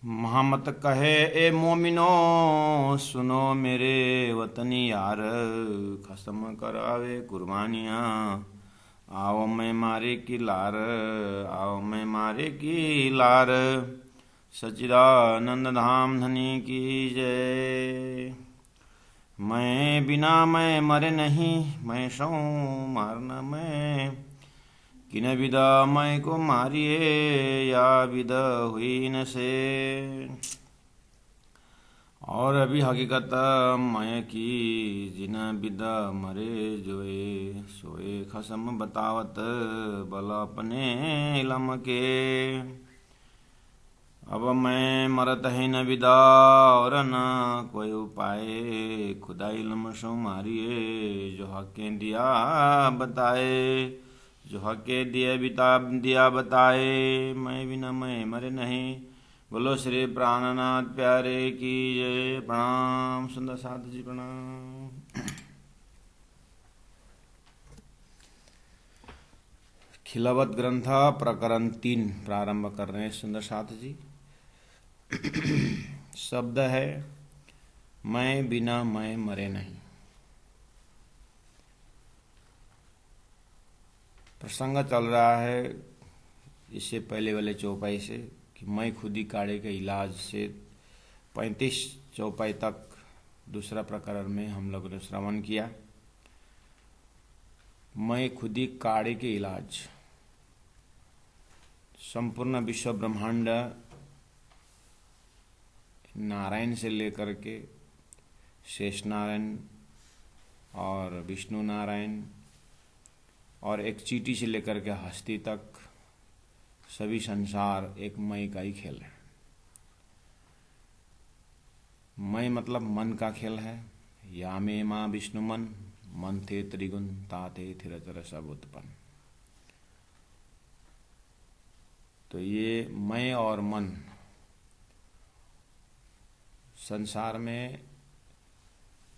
मोहम्मद कहे ए मोमिनो, सुनो मेरे वतनी यार, कसम करावे कुर्बानियाँ, आओ मैं मारे की लार, आओ मैं मारे की लार, सच्चिदानंद धाम धनी की जय। मैं बिना मैं मरे नहीं, मैं सौ मारना मैं, किन विदा मैं को मारिए, या विदा हुई न से। और अभी हकीकत मैं की, जिना विदा मरे जोए, सोए खसम बतावत बल अपने इलम के। अब मैं मरत है न विदा और न कोई उपाय, खुदा इल्म सो मारिए, जो हके दिया बताए, जो हके दिया बताए, मैं बिना मैं मरे नहीं। बोलो श्री प्राणनाथ प्यारे की जय। प्रणाम सुंदर साधु जी, प्रणाम। खिलावत ग्रंथ प्रकरण 3 प्रारंभ कर रहे हैं सुंदर साधु जी। शब्द है मैं बिना मैं मरे नहीं। प्रसंग चल रहा है इससे पहले वाले चौपाई से कि मैं खुदी काढ़े के इलाज से 35 चौपाई तक दूसरा प्रकरण में हम लोगों ने श्रवण किया। मैं खुदी काढ़े के इलाज, संपूर्ण विश्व ब्रह्मांड नारायण से लेकर के शेष नारायण और विष्णु नारायण और एक चींटी से लेकर के हस्ती तक सभी संसार एक मय का ही खेल है। मय मतलब मन का खेल है। या में माँ विष्णु मन, मन थे त्रिगुण ताते थिरचर सब उत्पन्न। तो ये मैं और मन संसार में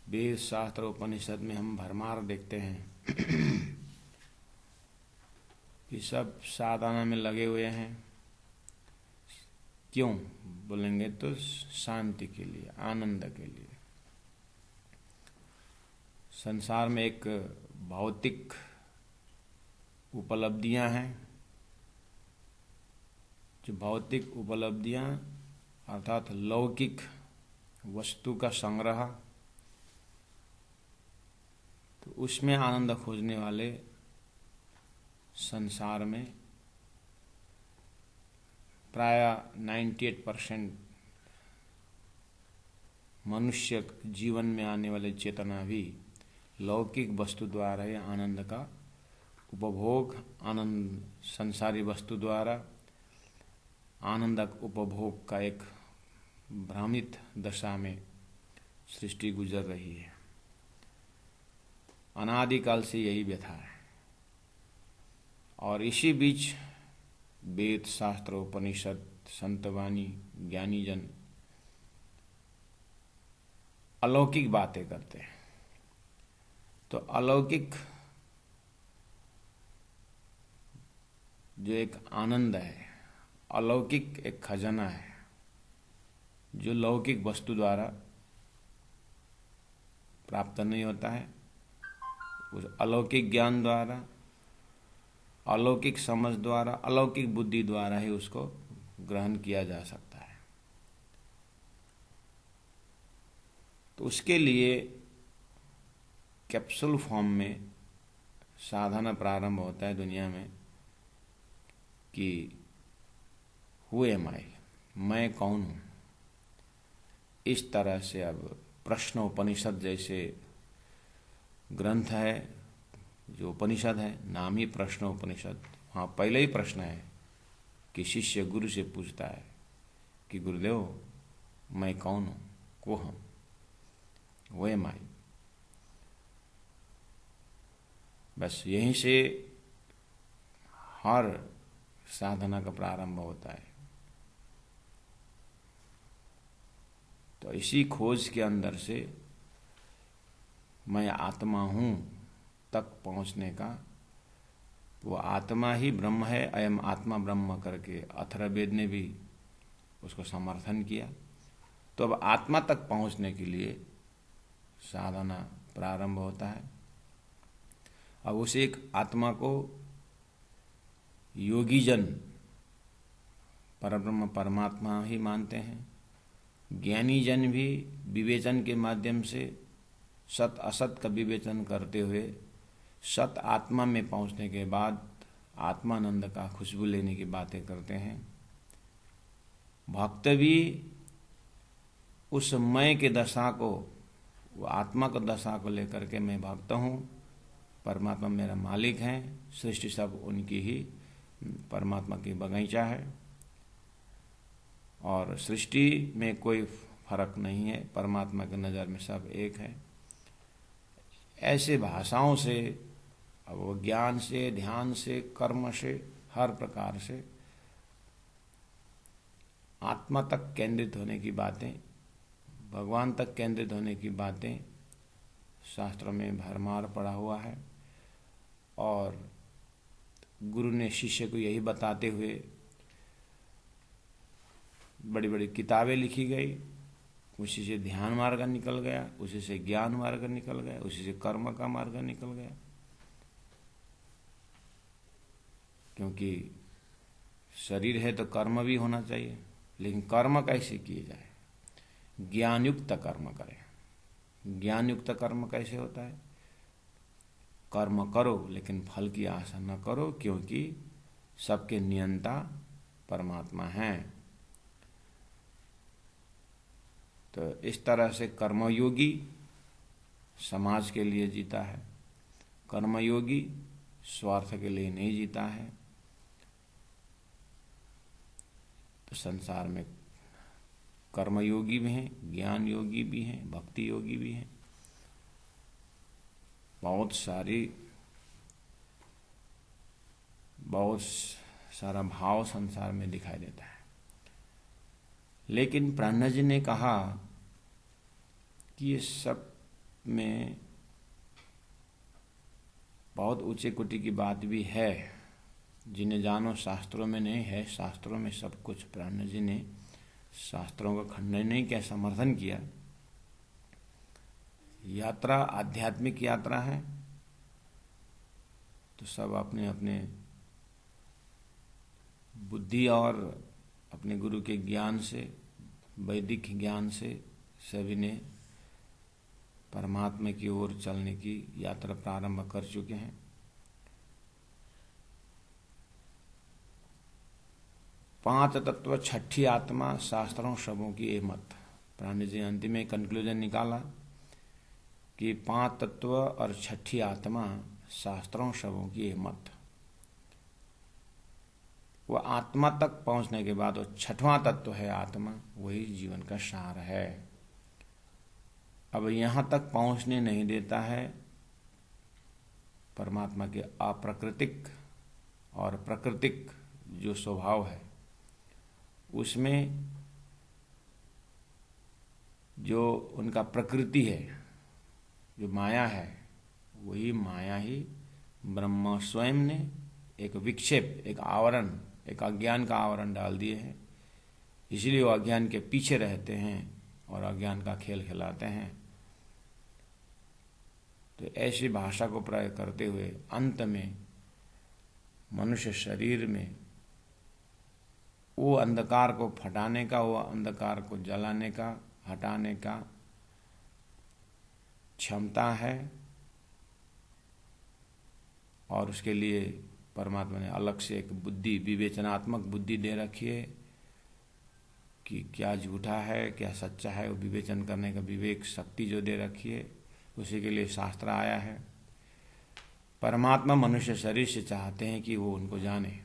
वेद शास्त्र उपनिषद में हम भरमार देखते हैं कि सब साधना में लगे हुए हैं। क्यों बोलेंगे तो शांति के लिए, आनंद के लिए। संसार में एक भौतिक उपलब्धियां हैं, जो भौतिक उपलब्धियां अर्थात लौकिक वस्तु का संग्रह, तो उसमें आनंद खोजने वाले संसार में प्राय 98% मनुष्य जीवन में आने वाले चेतना भी लौकिक वस्तु द्वारा ही आनंद का उपभोग, आनंद संसारी वस्तु द्वारा आनंद उपभोग का एक भ्रमित दशा में सृष्टि गुजर रही है। अनादिकाल से यही व्यथा है। और इसी बीच वेद शास्त्र उपनिषद संतवाणी ज्ञानी जन अलौकिक बातें करते हैं। तो अलौकिक जो एक आनंद है, अलौकिक एक खजाना है जो लौकिक वस्तु द्वारा प्राप्त नहीं होता है। उस अलौकिक ज्ञान द्वारा, अलौकिक समझ द्वारा, अलौकिक बुद्धि द्वारा ही उसको ग्रहण किया जा सकता है। तो उसके लिए कैप्सूल फॉर्म में साधना प्रारंभ होता है दुनिया में कि हु एम आई, मैं कौन हूँ। इस तरह से अब प्रश्न उपनिषद जैसे ग्रंथ है, जो उपनिषद है, नाम ही प्रश्न उपनिषद। वहाँ पहले ही प्रश्न है कि शिष्य गुरु से पूछता है कि गुरुदेव मैं कौन हूँ, को हम, वो एम आई। बस यहीं से हर साधना का प्रारंभ होता है। तो इसी खोज के अंदर से मैं आत्मा हूँ तक पहुँचने का, वो आत्मा ही ब्रह्म है, अयम आत्मा ब्रह्म करके अथर्ववेद ने भी उसको समर्थन किया। तो अब आत्मा तक पहुंचने के लिए साधना प्रारंभ होता है। अब उस एक आत्मा को योगी जन परब्रह्म परमात्मा ही मानते हैं। ज्ञानी जन भी विवेचन के माध्यम से सत असत का विवेचन करते हुए सत आत्मा में पहुंचने के बाद आत्मानंद का खुशबू लेने की बातें करते हैं। भक्त भी उस मैं के दशा को, वो आत्मा को दशा को लेकर के मैं भक्त हूँ, परमात्मा मेरा मालिक है, सृष्टि सब उनकी ही, परमात्मा की बगीचा है और सृष्टि में कोई फर्क नहीं है, परमात्मा की नज़र में सब एक है। ऐसे भाषाओं से, अब वो ज्ञान से, ध्यान से, कर्म से, हर प्रकार से आत्मा तक केंद्रित होने की बातें, भगवान तक केंद्रित होने की बातें शास्त्रों में भरमार पड़ा हुआ है। और गुरु ने शिष्य को यही बताते हुए बड़ी बड़ी किताबें लिखी गई। उसी से ध्यान मार्ग निकल गया, उसी से ज्ञान मार्ग निकल गया, उसी से कर्म का मार्ग निकल गया। क्योंकि शरीर है तो कर्म भी होना चाहिए, लेकिन कर्म कैसे किए जाए? ज्ञान युक्त कर्म करें। ज्ञान युक्त कर्म कैसे होता है? कर्म करो लेकिन फल की आशा न करो, क्योंकि सबके नियंता परमात्मा हैं। तो इस तरह से कर्मयोगी समाज के लिए जीता है, कर्मयोगी स्वार्थ के लिए नहीं जीता है। तो संसार में कर्मयोगी भी हैं, ज्ञान योगी भी हैं, भक्ति योगी भी हैं। बहुत सारा भाव संसार में दिखाई देता है। लेकिन प्राणनाथ जी ने कहा कि ये सब में बहुत ऊंचे कोटि की बात भी है, जिन्हें जानो शास्त्रों में नहीं है। शास्त्रों में सब कुछ, प्राणनाथ जी ने शास्त्रों का खंडन नहीं किया, समर्थन किया। यात्रा आध्यात्मिक यात्रा है, तो सब अपने अपने बुद्धि और अपने गुरु के ज्ञान से, वैदिक ज्ञान से सभी ने परमात्मा की ओर चलने की यात्रा प्रारंभ कर चुके हैं। पांच तत्व, छठी आत्मा, शास्त्रों सबों की ये मत। प्राणनाथ जी अंतिम में कंक्लूजन निकाला कि पांच तत्व और छठी आत्मा, शास्त्रों सबों की ये मत। वह आत्मा तक पहुंचने के बाद वो छठवां तत्व है आत्मा, वही जीवन का सार है। अब यहां तक पहुंचने नहीं देता है परमात्मा के अप्राकृतिक और प्राकृतिक जो स्वभाव है, उसमें जो उनका प्रकृति है, जो माया है, वही माया ही ब्रह्मा स्वयं ने एक विक्षेप, एक आवरण, एक अज्ञान का आवरण डाल दिए हैं। इसलिए वो अज्ञान के पीछे रहते हैं और अज्ञान का खेल खिलाते हैं। तो ऐसी भाषा को प्रयोग करते हुए अंत में मनुष्य शरीर में वो अंधकार को फटाने का, वो अंधकार को जलाने का, हटाने का क्षमता है। और उसके लिए परमात्मा ने अलग से एक बुद्धि, विवेचनात्मक बुद्धि दे रखी है कि क्या झूठा है, क्या सच्चा है, वो विवेचन करने का विवेक शक्ति जो दे रखी है, उसी के लिए शास्त्र आया है। परमात्मा मनुष्य शरीर से चाहते हैं कि वो उनको जाने।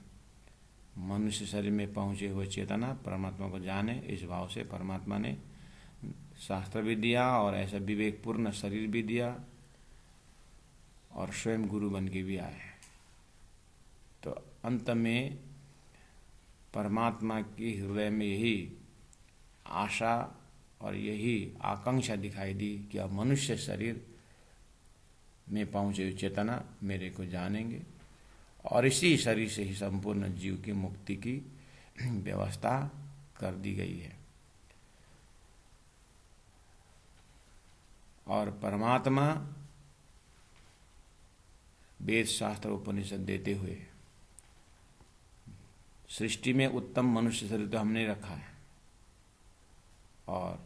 मनुष्य शरीर में पहुंचे हुए चेतना परमात्मा को जाने, इस भाव से परमात्मा ने शास्त्र भी दिया और ऐसा विवेकपूर्ण शरीर भी दिया और स्वयं गुरु बन के भी आए। तो अंत में परमात्मा की हृदय में यही आशा और यही आकांक्षा दिखाई दी कि अब मनुष्य शरीर में पहुंचे हुए चेतना मेरे को जानेंगे और इसी शरीर से ही संपूर्ण जीव की मुक्ति की व्यवस्था कर दी गई है। और परमात्मा वेद शास्त्र उपनिषद देते हुए सृष्टि में उत्तम मनुष्य शरीर तो हमने रखा है, और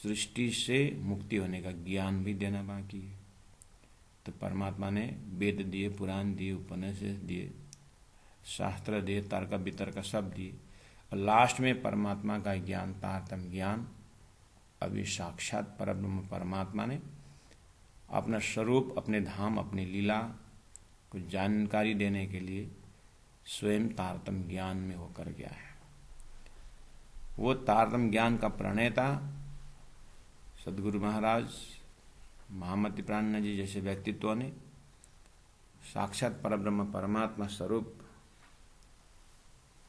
सृष्टि से मुक्ति होने का ज्ञान भी देना बाकी है। तो परमात्मा ने वेद दिए, पुराण दिए, उपनिषद दिए, शास्त्र दिए, तर्क वितर्क सब दिए, और लास्ट में परमात्मा का ज्ञान, तारतम्य ज्ञान, अभी साक्षात परब्रह्म परमात्मा ने अपना स्वरूप, अपने धाम, अपनी लीला को जानकारी देने के लिए स्वयं तारतम्य ज्ञान में होकर गया है। वो तारतम्य ज्ञान का प्रणेता सद्गुरु महाराज, महामति प्राणनाथ जी जैसे व्यक्तित्वों ने साक्षात परब्रह्म परमात्मा स्वरूप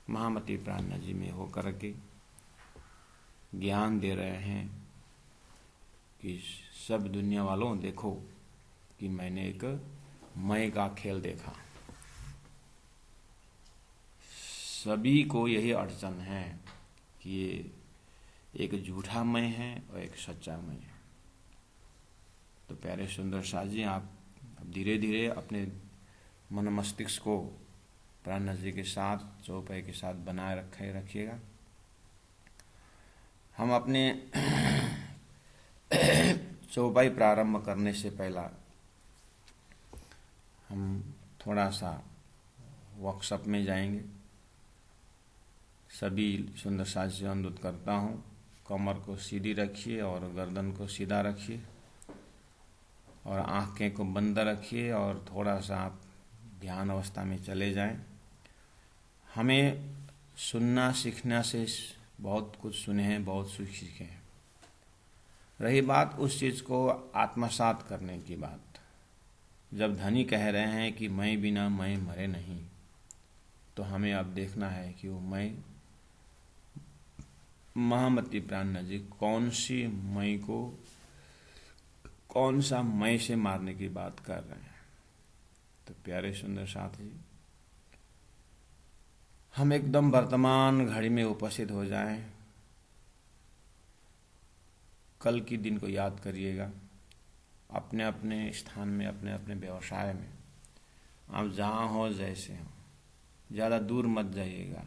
महामति प्राणनाथ जी में होकर के ज्ञान दे रहे हैं कि सब दुनिया वालों देखो कि मैंने एक मय का खेल देखा। सभी को यही अड़चन है कि ये एक झूठा मय है और एक सच्चा मय है। तो प्यारे सुंदर साथ जी, आप धीरे धीरे अपने मन मस्तिष्क को प्राणनाथ जी के साथ, चौपाई के साथ बनाए रखिएगा। हम अपने चौपाई प्रारंभ करने से पहला हम थोड़ा सा वर्कशॉप में जाएंगे। सभी सुंदर साथ से अनुरोध करता हूँ, कमर को सीधी रखिए और गर्दन को सीधा रखिए और आंखें को बंद रखिए और थोड़ा सा आप ध्यान अवस्था में चले जाएं। हमें सुनना सीखना से बहुत कुछ सुने हैं, बहुत कुछ सीखे हैं। रही बात उस चीज़ को आत्मसात करने की बात, जब धनी कह रहे हैं कि मैं बिना मैं मरे नहीं, तो हमें अब देखना है कि वो मैं महामति प्राणनाथ जी कौन सी मैं को, कौन सा मैं से मारने की बात कर रहे हैं। तो प्यारे सुंदर साथी, हम एकदम वर्तमान घड़ी में उपस्थित हो जाएं। कल की दिन को याद करिएगा, अपने अपने स्थान में, अपने अपने व्यवसाय में, आप जहाँ हो जैसे हो, ज़्यादा दूर मत जाइएगा।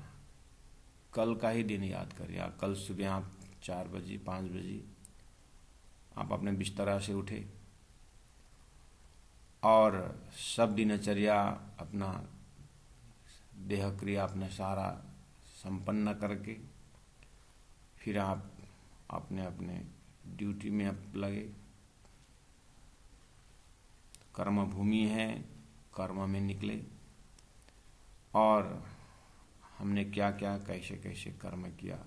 कल का ही दिन याद करिए। कल सुबह आप 4 बजे 5 बजे आप अपने बिस्तरा से उठे और सब दिनचर्या अपना देह क्रिया अपना सारा संपन्न करके फिर आप अपने अपने ड्यूटी में आप लगे। कर्म भूमि है, कर्म में निकले और हमने क्या क्या कैसे कैसे कर्म किया।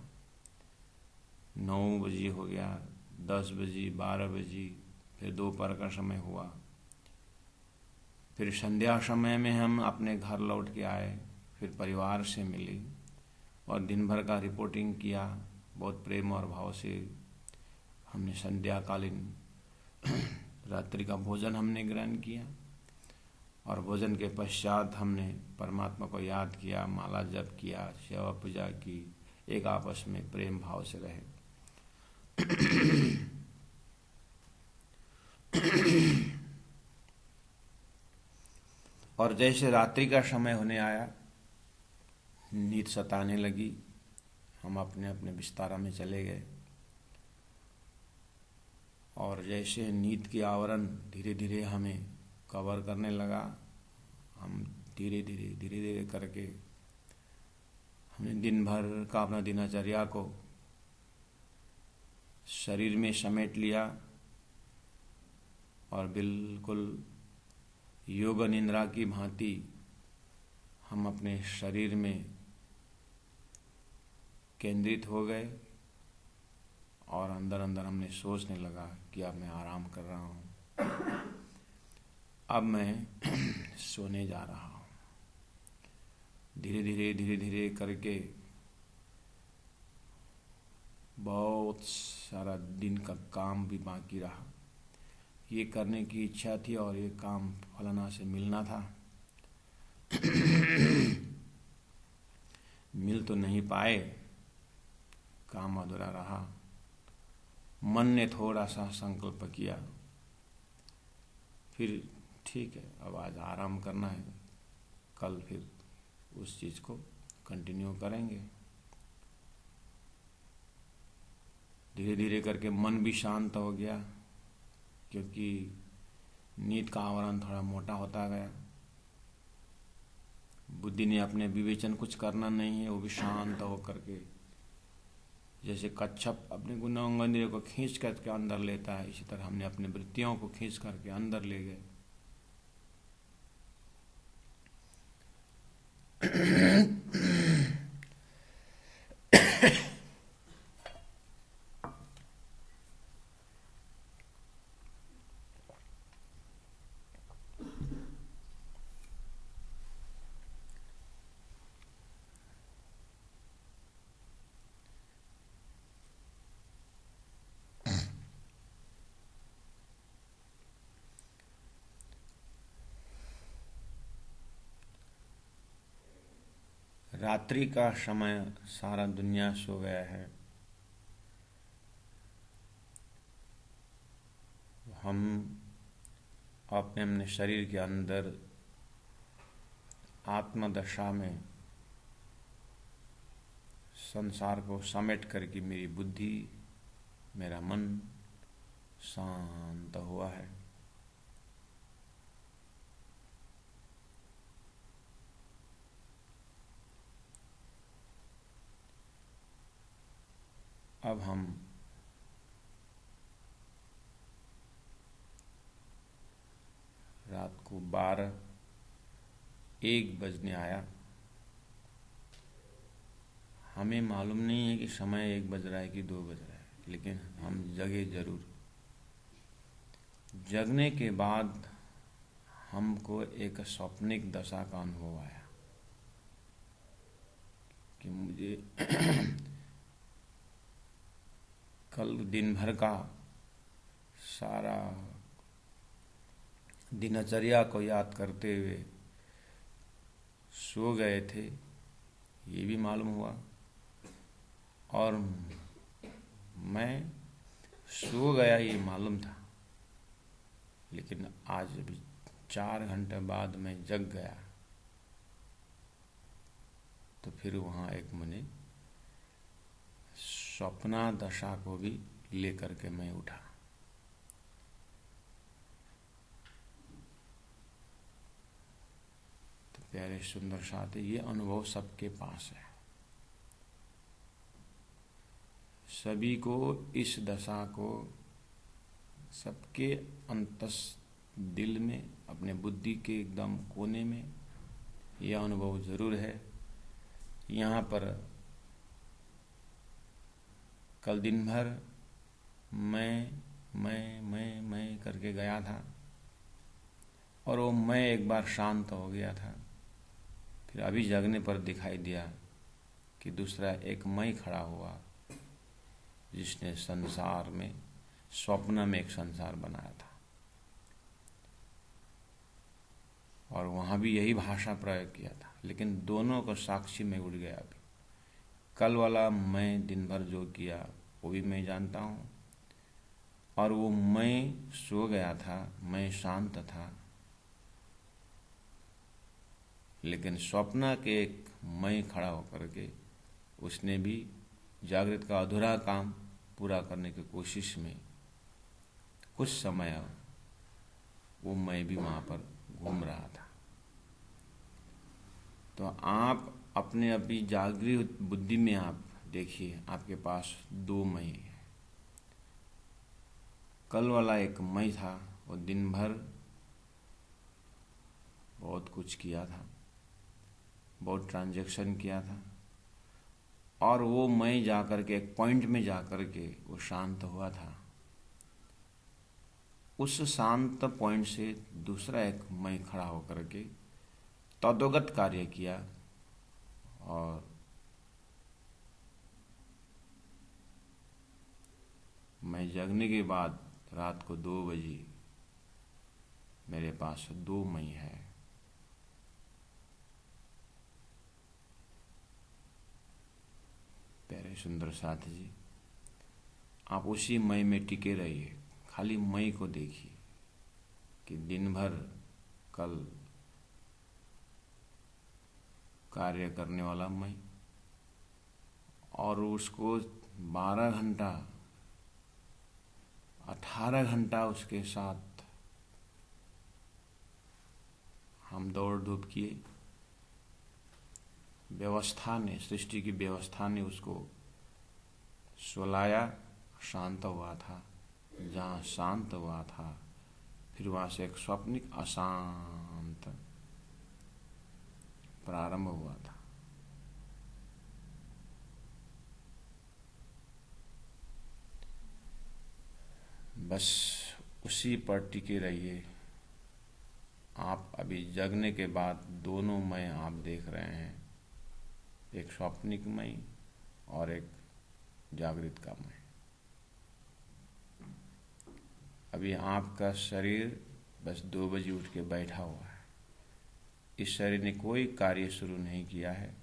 9 बजे हो गया, 10 बजे, 12 बजे, फिर दोपहर का समय हुआ, फिर संध्या समय में हम अपने घर लौट के आए, फिर परिवार से मिले और दिन भर का रिपोर्टिंग किया। बहुत प्रेम और भाव से हमने संध्याकालीन रात्रि का भोजन हमने ग्रहण किया और भोजन के पश्चात हमने परमात्मा को याद किया, माला जप किया, सेवा पूजा की, एक आपस में प्रेम भाव से रहे। और जैसे रात्रि का समय होने आया, नींद सताने लगी, हम अपने अपने बिस्तारा में चले गए और जैसे नींद की आवरण धीरे धीरे हमें कवर करने लगा, हम धीरे धीरे करके हमने दिन भर का अपना दिनचर्या को शरीर में समेट लिया और बिल्कुल योग निद्रा की भांति हम अपने शरीर में केंद्रित हो गए और अंदर अंदर हमने सोचने लगा कि अब मैं आराम कर रहा हूँ, अब मैं सोने जा रहा हूँ। धीरे धीरे करके बहुत सारा दिन का काम भी बाकी रहा। ये करने की इच्छा थी और ये काम फलाना से मिलना था। मिल तो नहीं पाए, काम अधूरा रहा। मन ने थोड़ा सा संकल्प किया, फिर ठीक है अब आज आराम करना है, कल फिर उस चीज़ को कंटिन्यू करेंगे। धीरे धीरे करके मन भी शांत हो गया, क्योंकि नींद का आवरण थोड़ा मोटा होता गया। बुद्धि ने अपने विवेचन कुछ करना नहीं है, वो भी शांत हो करके, जैसे कच्छप अपने गुणांगेंद्रियों को खींच करके अंदर लेता है, इसी तरह हमने अपने वृत्तियों को खींच करके अंदर ले गए। रात्रि का समय, सारा दुनिया सो गया है। हम अपने अपने शरीर के अंदर आत्मदशा में संसार को समेट करके मेरी बुद्धि, मेरा मन शांत हुआ है। अब हम रात को 12-1 बजने आया। हमें मालूम नहीं है कि समय 1 बज रहा है कि 2 बज रहा है, लेकिन हम जगे जरूर। जगने के बाद हमको एक स्वप्निक दशा का अनुभव आया कि मुझे कल दिन भर का सारा दिनचर्या को याद करते हुए सो गए थे, ये भी मालूम हुआ। और मैं सो गया ये मालूम था, लेकिन आज अभी 4 घंटे बाद मैं जग गया, तो फिर वहाँ एक मैंने स्वप्ना दशा को भी लेकर के मैं उठा। तो प्यारे सुंदर साथी, ये अनुभव सबके पास है। सभी को इस दशा को सबके अंतस दिल में, अपने बुद्धि के एकदम कोने में यह अनुभव जरूर है। यहाँ पर कल दिन भर मैं करके गया था, और वो मैं एक बार शांत हो गया था। फिर अभी जगने पर दिखाई दिया कि दूसरा एक मैं खड़ा हुआ, जिसने संसार में, स्वप्न में एक संसार बनाया था, और वहाँ भी यही भाषा प्रयोग किया था। लेकिन दोनों को साक्षी में उठ गया। अभी कल वाला मैं दिन भर जो किया वो भी मैं जानता हूँ, और वो मैं सो गया था, मैं शांत था, लेकिन स्वप्न के एक मैं खड़ा होकर के उसने भी जागृत का अधूरा काम पूरा करने की कोशिश में कुछ समय वो मैं भी वहाँ पर घूम रहा था। तो आप अपने अभी जागृत बुद्धि में आप देखिए, आपके पास 2 मैं है। कल वाला एक मैं था, वो दिन भर बहुत कुछ किया था, बहुत ट्रांजैक्शन किया था, और वो मैं जाकर के एक पॉइंट में जाकर के वो शांत हुआ था। उस शांत पॉइंट से दूसरा एक मैं खड़ा होकर के तदोगत कार्य किया, और मैं जगने के बाद रात को 2 बजे मेरे पास 2 मैं है। प्यारे सुंदर साथ जी, आप उसी मई में टिके रहिए। खाली मई को देखिए कि दिन भर कल कार्य करने वाला मई, और उसको 12 घंटा 18 घंटा उसके साथ हम दौड़ धूप किए। व्यवस्था ने, सृष्टि की व्यवस्था ने उसको सुलाया, शांत हुआ था। जहाँ शांत हुआ था, फिर वहाँ से एक स्वप्निक अशांत प्रारंभ हुआ था। बस उसी पर टिके रहिए। आप अभी जगने के बाद दोनों मय आप देख रहे हैं, एक स्वप्निक मय और एक जागृत का मय। अभी आपका शरीर बस 2 बजे उठ के बैठा हुआ है। इस शरीर ने कोई कार्य शुरू नहीं किया है।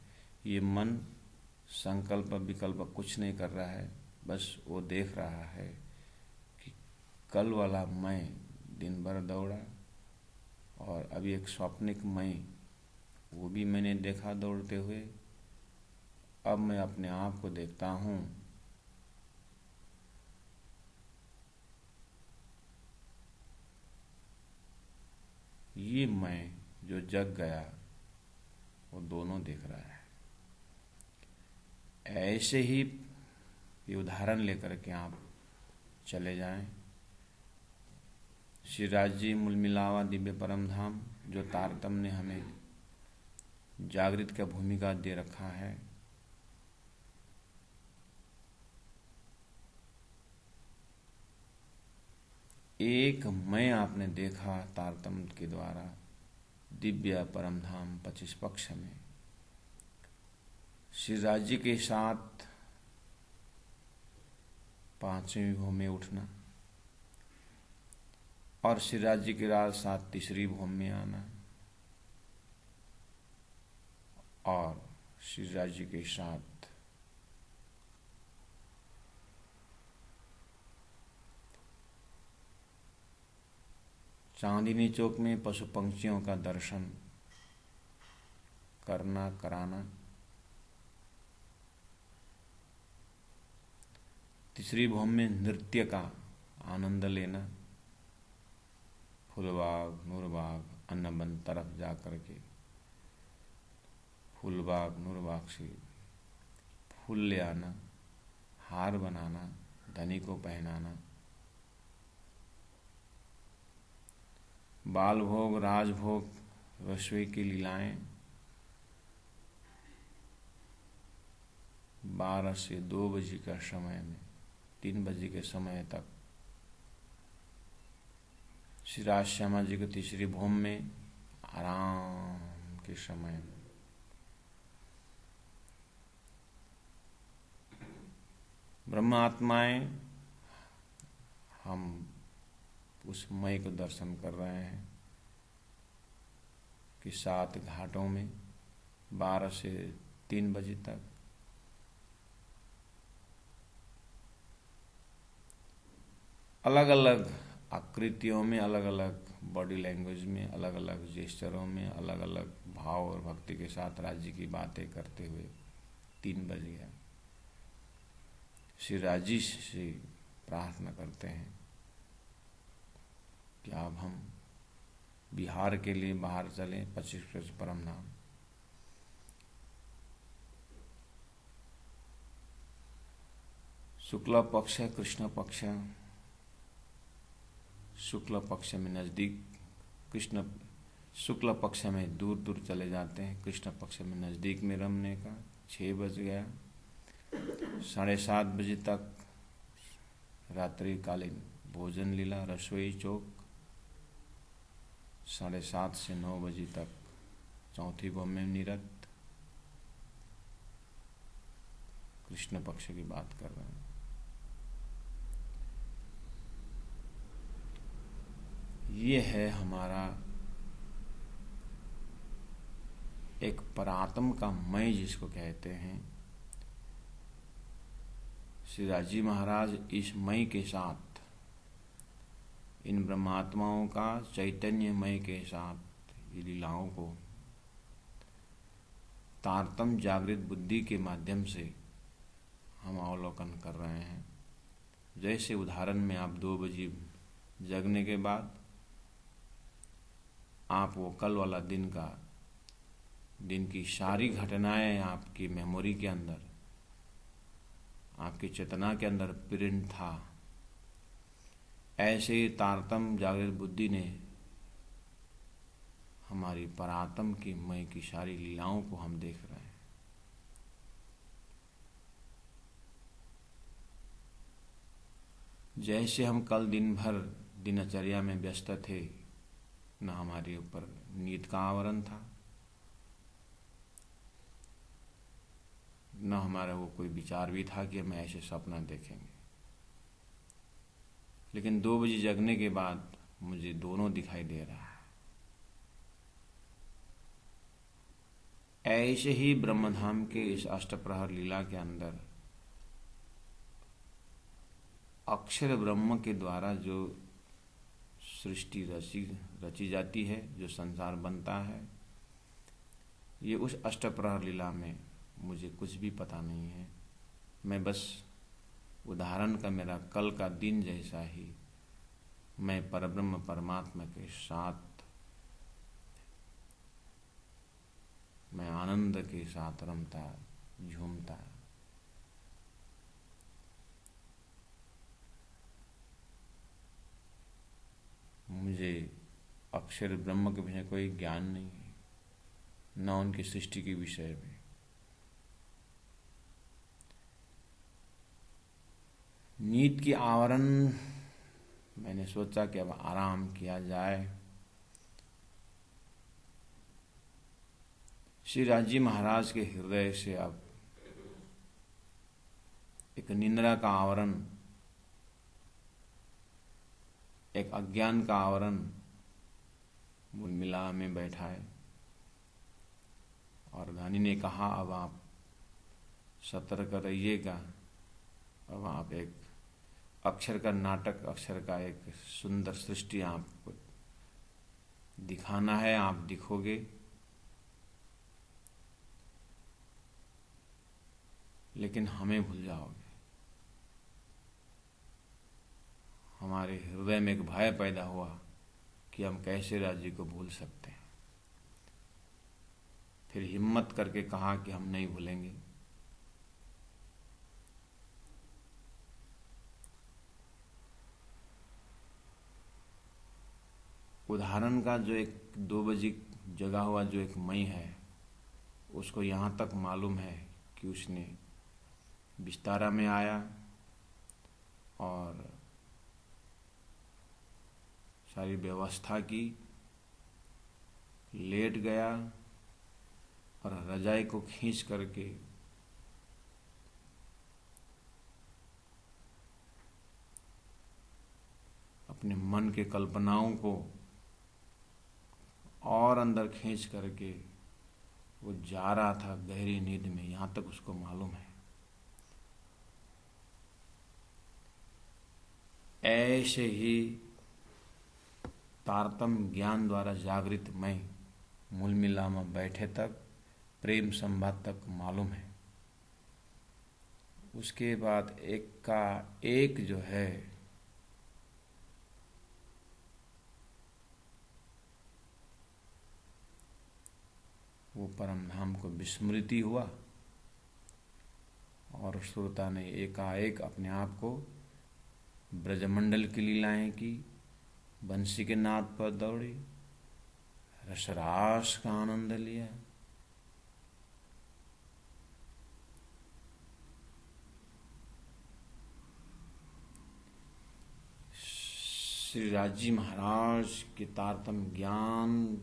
ये मन संकल्प विकल्प कुछ नहीं कर रहा है, बस वो देख रहा है कि कल वाला मैं दिन भर दौड़ा, और अभी एक स्वप्निक मैं, वो भी मैंने देखा दौड़ते हुए। अब मैं अपने आप को देखता हूँ। ये मैं जो जग गया, वो दोनों देख रहा है। ऐसे ही ये उदाहरण लेकर के आप चले जाएं। श्री राज जी मूलमिलावा दिव्य परम धाम, जो तारतम्य ने हमें जागृत का भूमिका दे रखा है, एक मैं आपने देखा तारतम्य के द्वारा दिव्य परम धाम 25 पक्ष में श्री राज जी के साथ 5वीं भूमि में उठना, और श्री राज जी के साथ 3री भूमि में आना, और श्री राज जी के साथ चांदनी चौक में पशु पंक्षियों का दर्शन करना, कराना। 3री भूमि में नृत्य का आनंद लेना, फूलबाग, नूरबाग, अन्नबन तरफ जा कर के फूलबाग, नूरबाग से फूल ले आना, हार बनाना, धनी को पहनाना, बाल भोग, राजभोग, रसोई की लीलाएं। 12 से 2 बजे का समय में, 3 बजे के समय तक श्री राज श्यामा जी को 3री भूमि में आराम के समय में ब्रह्म आत्माएं हम उस मय को दर्शन कर रहे हैं कि 7 घाटों में 12 से 3 बजे तक अलग अलग आकृतियों में, अलग अलग बॉडी लैंग्वेज में, अलग अलग जेस्चरों में, अलग अलग भाव और भक्ति के साथ राज्य की बातें करते हुए 3 बज गया। श्री राजी से प्रार्थना करते हैं कि अब हम बिहार के लिए बाहर चलें, 25 परम धाम। शुक्ला पक्ष है, कृष्ण पक्ष है। शुक्ल पक्ष में नज़दीक, कृष्ण शुक्ल पक्ष में दूर दूर चले जाते हैं, कृष्ण पक्ष में नज़दीक में रमने का। 6 बज गया। 7:30 बजे तक रात्रिकालीन भोजन लीला, रसोई चौक। 7:30 से 9 बजे तक 4थी भूमि में निरत। कृष्ण पक्ष की बात कर रहे हैं। ये है हमारा एक परात्म का मय जिसको कहते हैं, श्री राजी महाराज इस मय के साथ, इन ब्रह्मात्माओं का चैतन्यमय के साथ ये लीलाओं को तारतम्य जागृत बुद्धि के माध्यम से हम अवलोकन कर रहे हैं। जैसे उदाहरण में आप 2 बजे जगने के बाद आप वो कल वाला दिन की सारी घटनाएं आपकी मेमोरी के अंदर, आपकी चेतना के अंदर प्रिंट था। ऐसे ही तारतम्य जागृत बुद्धि ने हमारी परात्म की मय की सारी लीलाओं को हम देख रहे हैं। जैसे हम कल दिन भर दिनचर्या में व्यस्त थे, न हमारे ऊपर नींद का आवरण था, न हमारा वो कोई विचार भी था कि हम ऐसे सपना देखेंगे। लेकिन 2 बजे जगने के बाद मुझे दोनों दिखाई दे रहा है। ऐसे ही ब्रह्मधाम के इस अष्टप्रहर लीला के अंदर अक्षर ब्रह्म के द्वारा जो सृष्टि रची जाती है, जो संसार बनता है, ये उस अष्टप्रहर लीला में मुझे कुछ भी पता नहीं है। मैं बस उदाहरण का, मेरा कल का दिन जैसा ही मैं परब्रह्म परमात्मा के साथ, मैं आनंद के साथ रमता, झूमता। मुझे अक्षर ब्रह्म के विषय कोई ज्ञान नहीं है, न उनकी सृष्टि के विषय में। नींद की आवरण, मैंने सोचा कि अब आराम किया जाए। श्री राजी महाराज के हृदय से अब एक निंद्रा का आवरण, एक अज्ञान का आवरण मिला में बैठा है। और ज्ञानी ने कहा, अब आप सतर्क रहिएगा, अब आप एक अक्षर का नाटक, अक्षर का एक सुंदर सृष्टि आपको दिखाना है, आप दिखोगे। लेकिन हमें भूल जाओगे। हमारे हृदय में एक भय पैदा हुआ कि हम कैसे राज्य को भूल सकते हैं। फिर हिम्मत करके कहा कि हम नहीं भूलेंगे। उदाहरण का जो एक 2 बजे जगा हुआ जो एक मई है, उसको यहाँ तक मालूम है कि उसने बिस्तारा में आया और सारी व्यवस्था की, लेट गया और रजाई को खींच करके अपने मन के कल्पनाओं को और अंदर खींच करके वो जा रहा था गहरी नींद में, यहाँ तक उसको मालूम है। ऐसे ही तारतम्य ज्ञान द्वारा जागृत मैं मूल मिला में बैठे तक, प्रेम संवाद तक मालूम है। उसके बाद एक का एक जो है वो परम धाम को विस्मृति हुआ और श्रोता ने एकाएक अपने आप को ब्रजमंडल की लीलाएं की, बंसी के नाद पर दौड़ी, रसरास का आनंद लिया। श्री राजी महाराज के तारतम्य ज्ञान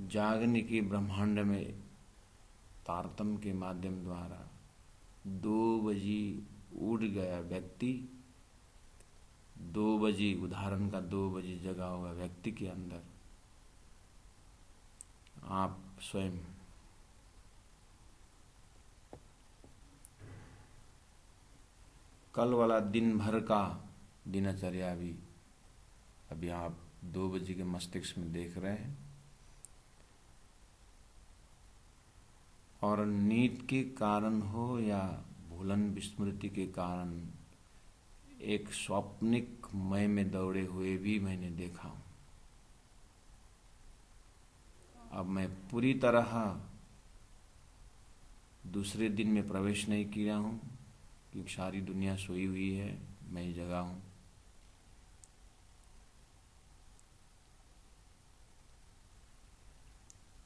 जागने की ब्रह्मांड में तारतम्य के माध्यम द्वारा 2 बजे उठ गया व्यक्ति, 2 बजे, उदाहरण का 2 बजे जगा हुआ व्यक्ति के अंदर आप स्वयं कल वाला दिन भर का दिनचर्या भी अभी आप 2 बजे के मस्तिष्क में देख रहे हैं, और नींद के कारण हो या भूलन विस्मृति के कारण एक स्वप्निक मय में दौड़े हुए भी मैंने देखा हूं। अब मैं पूरी तरह दूसरे दिन में प्रवेश नहीं किया हूं, क्योंकि सारी दुनिया सोई हुई है, मैं ही जगा हूं।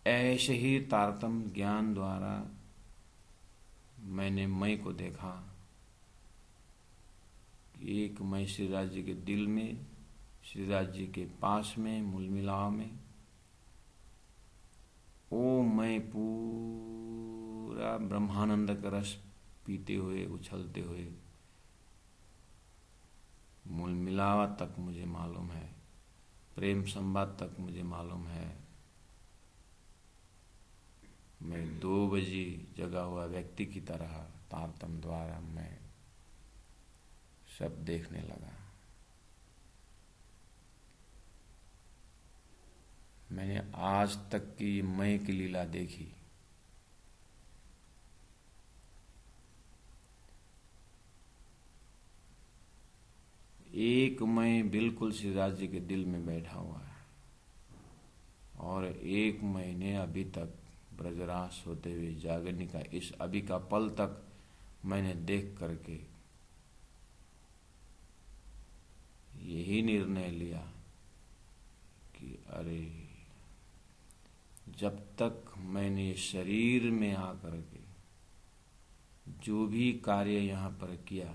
ऐसे ही तारतम्य ज्ञान द्वारा मैंने मय को देखा। एक मय श्रीराज जी के दिल में, श्रीराज जी के पास में, मूल मिलाव में, ओ मैं पूरा ब्रह्मानंद का रस पीते हुए, उछलते हुए, मूल मिलावा तक मुझे मालूम है, प्रेम संवाद तक मुझे मालूम है। मैं 2 बजे जगा हुआ व्यक्ति की तरह तारतम्य द्वारा मैं सब देखने लगा। मैंने आज तक की मय की लीला देखी। एक मय बिल्कुल श्रीराज जी के दिल में बैठा हुआ है, और एक महीने अभी तक ब्रजरास होते हुए जागने का इस अभी का पल तक मैंने देख करके यही निर्णय लिया कि अरे, जब तक मैंने शरीर में आकर के जो भी कार्य यहाँ पर किया,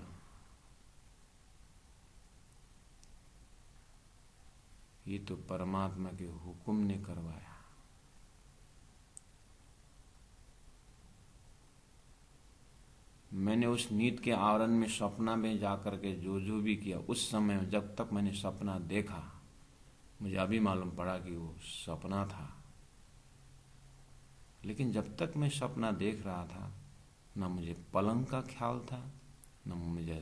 ये तो परमात्मा के हुक्म ने करवाया। मैंने उस नींद के आवरण में सपना में जाकर के जो जो भी किया, उस समय जब तक मैंने सपना देखा, मुझे अभी मालूम पड़ा कि वो सपना था। लेकिन जब तक मैं सपना देख रहा था, न मुझे पलंग का ख्याल था, न मुझे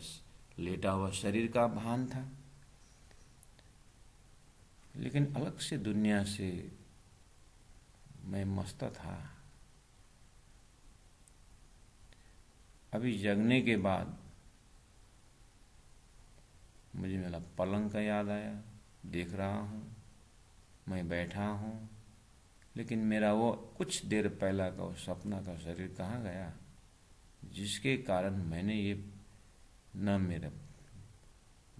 लेटा हुआ शरीर का भान था, लेकिन अलग से दुनिया से मैं मस्त था। अभी जगने के बाद मुझे मेरा पलंग का याद आया, देख रहा हूँ, मैं बैठा हूँ, लेकिन मेरा वो कुछ देर पहला का वो सपना का शरीर कहाँ गया, जिसके कारण मैंने ये न मेरा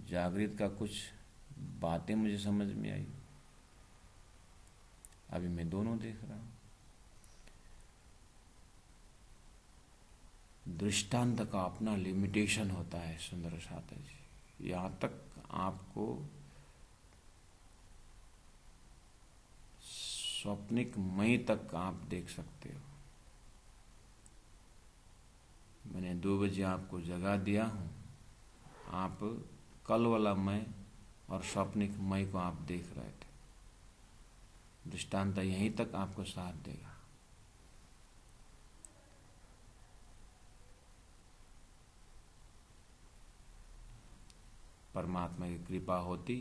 जागृत का कुछ बातें मुझे समझ में आई। अभी मैं दोनों देख रहा हूँ। दृष्टांत का अपना लिमिटेशन होता है सुंदर साता जी। यहां तक आपको स्वप्निक मय तक आप देख सकते हो। मैंने 2 बजे आपको जगा दिया हूं, आप कल वाला मय और स्वप्निक मय को आप देख रहे थे। दृष्टांत यहीं तक आपको साथ देगा। परमात्मा की कृपा होती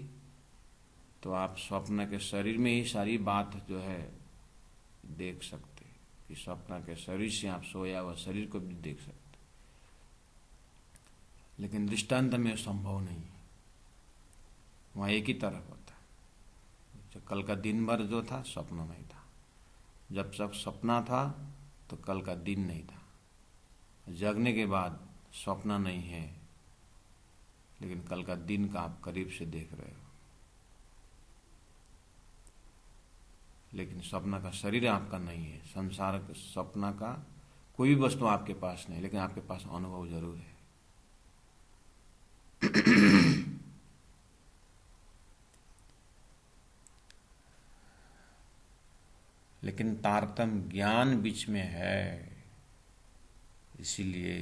तो आप स्वप्न के शरीर में ही सारी बात जो है देख सकते, कि स्वप्न के शरीर से आप सोया हुआ शरीर को भी देख सकते, लेकिन दृष्टांत में संभव नहीं है। वहां एक ही तरफ होता है। जो कल का दिन भर जो था स्वप्न नहीं था, जब सब सपना था तो कल का दिन नहीं था। जगने के बाद स्वप्न नहीं है, लेकिन कल का दिन का आप करीब से देख रहे हो। लेकिन सपना का शरीर आपका नहीं है, संसार के सपना का कोई भी वस्तु आपके पास नहीं, लेकिन आपके पास अनुभव जरूर है। लेकिन तारतम्य ज्ञान बीच में है, इसीलिए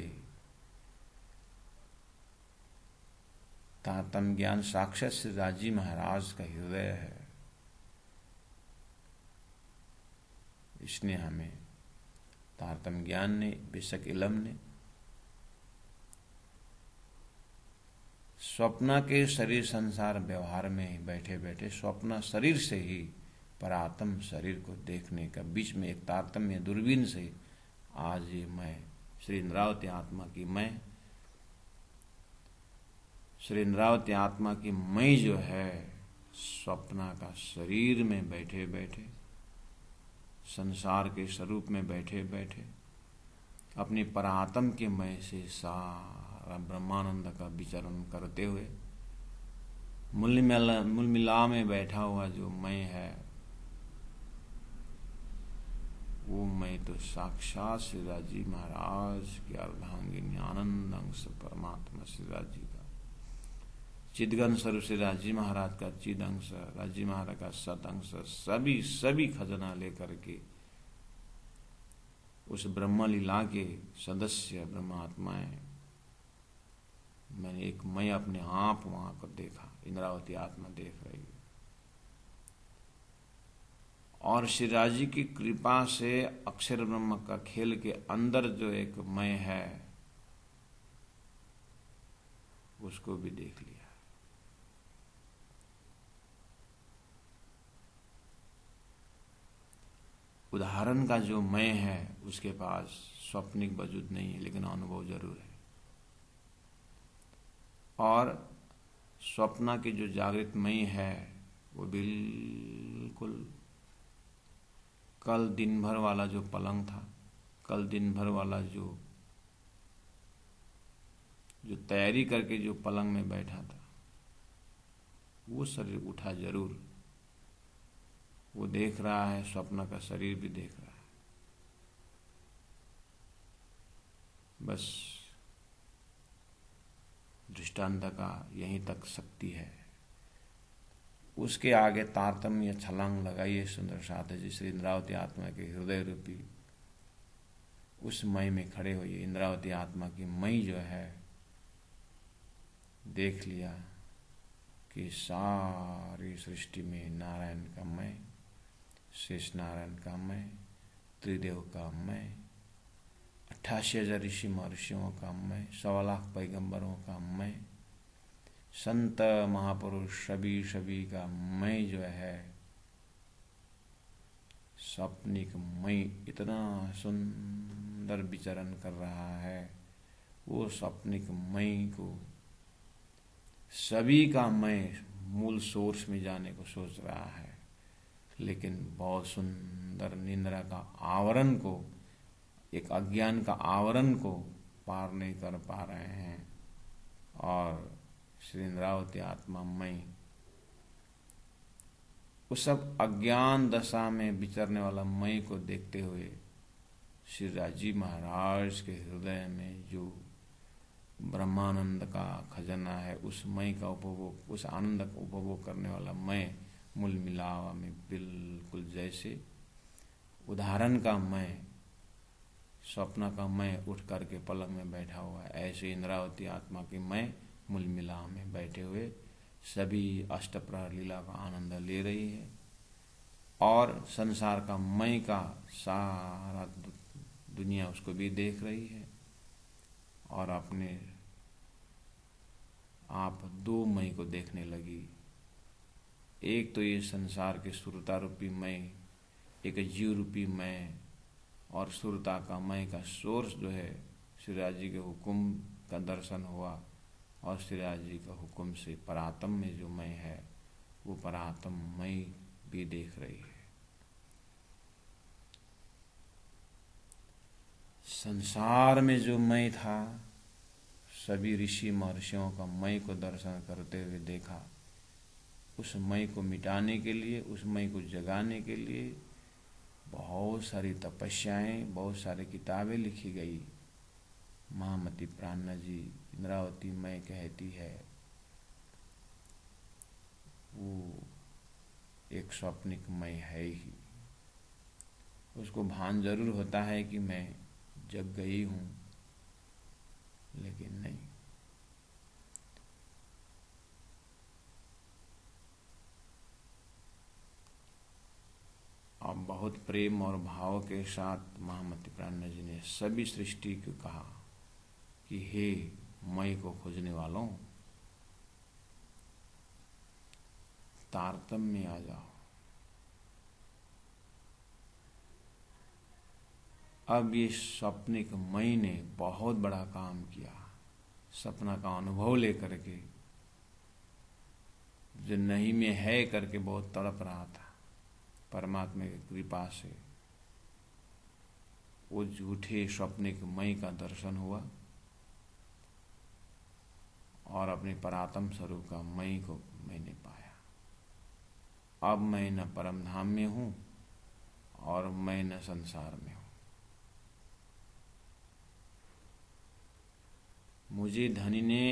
तारतम्य ज्ञान साक्षात श्री राजी महाराज का हृदय है। इसने हमें तारतम्य ज्ञान ने, बेशक इल्म ने, स्वप्न के शरीर संसार व्यवहार में ही बैठे बैठे स्वप्न शरीर से ही परात्म शरीर को देखने का बीच में एक तारतम्य दूरबीन से आज ये मैं श्री इंद्रावती आत्मा की मैं, श्री इंद्रावती आत्मा की मैं जो है स्वप्न का शरीर में बैठे बैठे, संसार के स्वरूप में बैठे बैठे अपनी परात्म के मैं से सारा ब्रह्मानंद का विचरण करते हुए मूल मिला में बैठा हुआ जो मैं है, वो मैं तो साक्षात श्रीराज जी महाराज की अर्धांगिनी आनंद अंश परमात्मा श्रीराज जी का चिदगन स्वरूप श्रीराज जी महाराज का चिद अंश, राजी महाराज का सत अंश, सभी खजाना लेकर के उस ब्रह्म लीला के सदस्य ब्रह्मात्माएं, मैंने एक मैं अपने आप वहां को देखा, इंद्रावती आत्मा देख रही है। और श्रीराज जी की कृपा से अक्षर ब्रह्म का खेल के अंदर जो एक मैं है उसको भी देख लिया। उदाहरण का जो मैं है उसके पास स्वप्निक वजूद नहीं है, लेकिन अनुभव जरूर है। और स्वप्न के जो जागृत मैं है वो बिल्कुल कल दिन भर वाला जो पलंग था, कल दिन भर वाला जो तैयारी करके जो पलंग में बैठा था, वो शरीर उठा जरूर, वो देख रहा है, स्वप्न का शरीर भी देख रहा है। बस दृष्टांत का यहीं तक शक्ति है। उसके आगे तारतम्य छलांग लगाइए सुंदर साथ जी श्री इंद्रावती आत्मा के हृदय रूपी उस मई में खड़े होइए। इंद्रावती आत्मा की मई जो है देख लिया कि सारी सृष्टि में नारायण का मैं, शेष नारायण का मैं, त्रिदेव का मैं, 88,000 ऋषि महर्षियों का मैं, 1.25 पैगंबरों का मैं, संत महापुरुष सभी का मैं जो है सपनिक मैं इतना सुंदर विचरण कर रहा है। वो सपनिक मैं को सभी का मैं मूल सोर्स में जाने को सोच रहा है, लेकिन बहुत सुंदर निंद्रा का आवरण को, एक अज्ञान का आवरण को पार नहीं कर पा रहे हैं। और श्री इंद्रावती आत्मा मैं उस सब अज्ञान दशा में विचरने वाला मैं को देखते हुए श्री राजी महाराज के हृदय में जो ब्रह्मानंद का खजाना है, उस मैं का उपभोग, उस आनंद का उपभोग करने वाला मैं मूल मिलावा में बिल्कुल जैसे उदाहरण का मैं, स्वप्न का मैं उठ करके पलंग में बैठा हुआ है, ऐसे इंद्रावती आत्मा की मैं मूल मिलाव में बैठे हुए सभी अष्टप्रहर लीला का आनंद ले रही है। और संसार का मैं का सारा दुनिया उसको भी देख रही है। और अपने आप दो मैं को देखने लगी। एक तो ये संसार के सुरता रूपी मैं, एक जीव रूपी मैं, और सुरता का मैं का सोर्स जो है श्रीराज जी के हुक्म का दर्शन हुआ। और श्रीराज जी का हुक्म से परात्म में जो मैं है वो परात्म मैं भी देख रही है। संसार में जो मैं था सभी ऋषि महर्षियों का मैं को दर्शन करते हुए देखा। उस मैं को मिटाने के लिए, उस मैं को जगाने के लिए बहुत सारी तपस्याएं, बहुत सारी किताबें लिखी गई। महामती प्राणा जी इंद्रावती मैं कहती है वो एक स्वप्निक मैं है ही। उसको भान जरूर होता है कि मैं जग गई हूं, लेकिन नहीं। अब बहुत प्रेम और भाव के साथ महामती प्राणनाथ जी ने सभी सृष्टि को कहा कि हे मई को खोजने वालों, तारतम्य में आ जाओ। अब ये स्वप्निक मई ने बहुत बड़ा काम किया। सपना का अनुभव लेकर के, जो नहीं में है करके बहुत तड़प रहा था, परमात्मा की कृपा से वो झूठे स्वप्निक मई का दर्शन हुआ और अपने परात्म स्वरूप का मई को मैंने पाया। अब मैं न परम धाम में हूं और मैं न संसार में हूं। मुझे धनी ने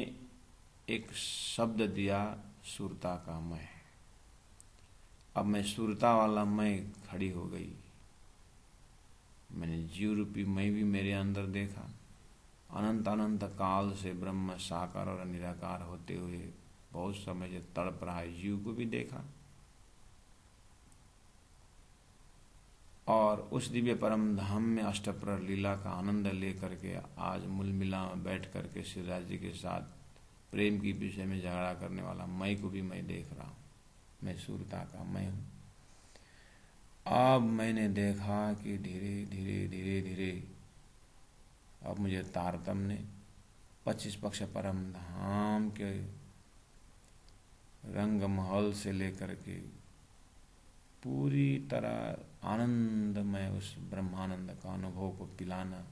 एक शब्द दिया, सुरता का मैं। अब मैं सुरता वाला मैं खड़ी हो गई। मैंने जीव रूपी मैं भी मेरे अंदर देखा। अनंत अनंत काल से ब्रह्म साकार और निराकार होते हुए बहुत समय से तड़प रहा है जीव को भी देखा। और उस दिव्य परम धाम में अष्टप्रहर लीला का आनंद लेकर के आज मूल मिला में बैठ करके श्री राज जी के साथ प्रेम की विषय में झगड़ा करने वाला मैं को भी मैं देख रहा हूं। मैं सुरता का मैं हूं। अब मैंने देखा कि धीरे धीरे धीरे धीरे अब मुझे तारतम्य ने 25 पक्ष परम धाम के रंग महल से लेकर के पूरी तरह आनंदमय उस ब्रह्मानंद का अनुभव को पिलाना,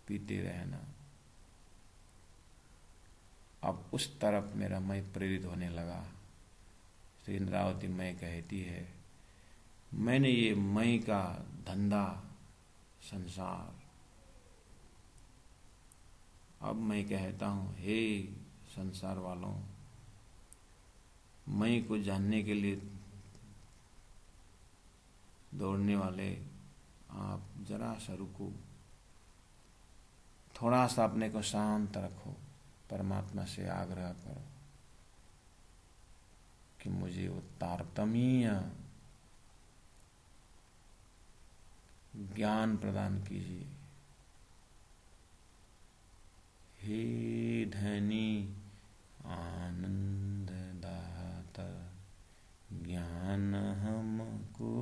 पीते रहना। अब उस तरफ मेरा मैं प्रेरित होने लगा। श्री इंद्रावती मैं कहती है, मैंने ये मैं का धंधा संसार, अब मैं कहता हूं, हे संसार वालों, मैं को जानने के लिए दौड़ने वाले, आप जरा सा रुको, थोड़ा सा अपने को शांत रखो, परमात्मा से आग्रह करो कि मुझे वो तारतम्य ज्ञान प्रदान कीजिए। हे धनी आनंद दाता, ज्ञान हमको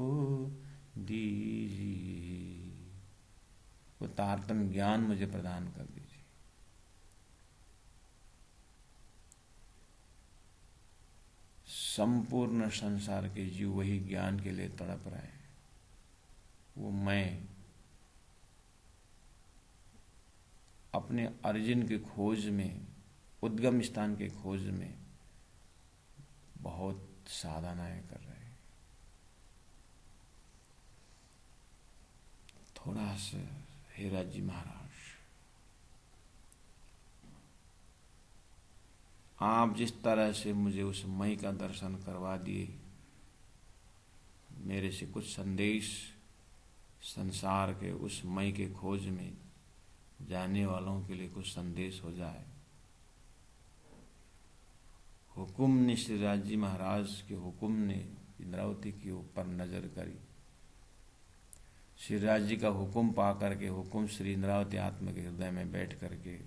दीजिए। वो तारतम्य ज्ञान मुझे प्रदान कर दीजिए। संपूर्ण संसार के जीव वही ज्ञान के लिए तड़प रहे हैं। वो मैं अपने अर्जिन की खोज में, उद्गम स्थान के खोज में बहुत साधनाएं कर रहे हैं। थोड़ा सा हेरा जी महाराज, आप जिस तरह से मुझे उस मई का दर्शन करवा दिए, मेरे से कुछ संदेश संसार के उस मई के खोज में जाने वालों के लिए कुछ संदेश हो जाए। हुकुम ने, श्री राज जी महाराज के हुकुम ने इंद्रावती के ऊपर नजर करी। श्री राज जी का हुकुम पा करके, हुकुम श्री इंद्रावती आत्मा के हृदय में बैठ करके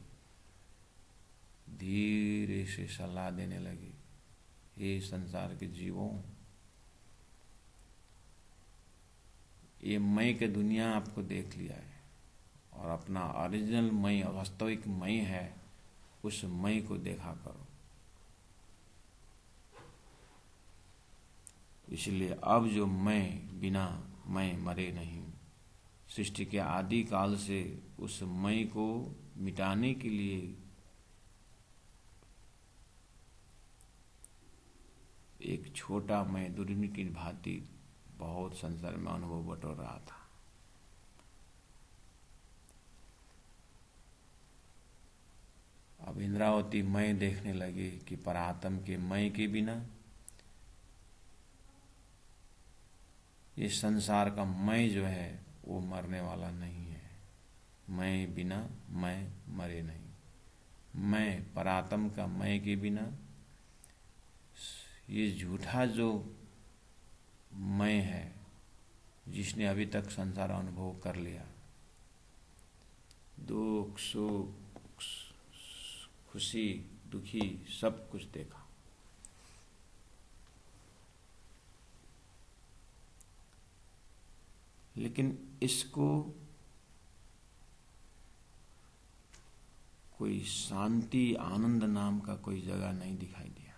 धीरे से सलाह देने लगी, हे संसार के जीवों, ये मैं के दुनिया आपको देख लिया है और अपना ओरिजिनल मैं, वास्तविक मैं है, उस मैं को देखा करो। इसलिए अब जो मैं, बिना मैं मरे नहीं। सृष्टि के आदि काल से उस मैं को मिटाने के लिए एक छोटा मैं दुर्नि की भांति बहुत संसार में अनुभव बटोर रहा था। अब इंद्रावती मैं देखने लगी कि परात्म के मैं के बिना ये संसार का मैं जो है वो मरने वाला नहीं है। मैं बिना मैं मरे नहीं। मैं परात्म का मैं के बिना ये झूठा जो मैं है जिसने अभी तक संसार अनुभव कर लिया, दुख सुख खुशी दुखी सब कुछ देखा, लेकिन इसको कोई शांति आनंद नाम का कोई जगह नहीं दिखाई दिया।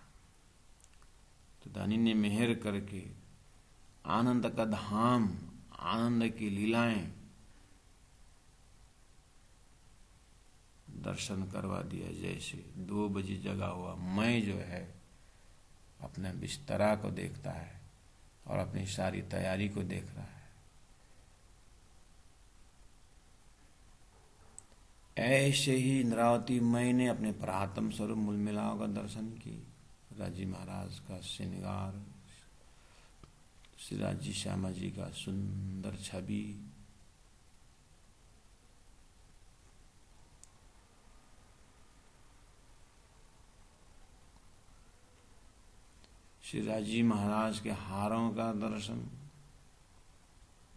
तो दानी ने मेहर करके आनंद का धाम, आनंद की लीलाएं दर्शन करवा दिया। जैसे 2 बजे जगा हुआ मैं जो है अपने बिस्तरा को देखता है और अपनी सारी तैयारी को देख रहा है, ऐसे ही इंद्रावती मई ने अपने परात्म स्वरूप मूल मिलाओं का दर्शन की। राजी महाराज का श्रृंगार, श्री राजी श्यामा जी का सुंदर छवि, श्री राजी महाराज के हारों का दर्शन,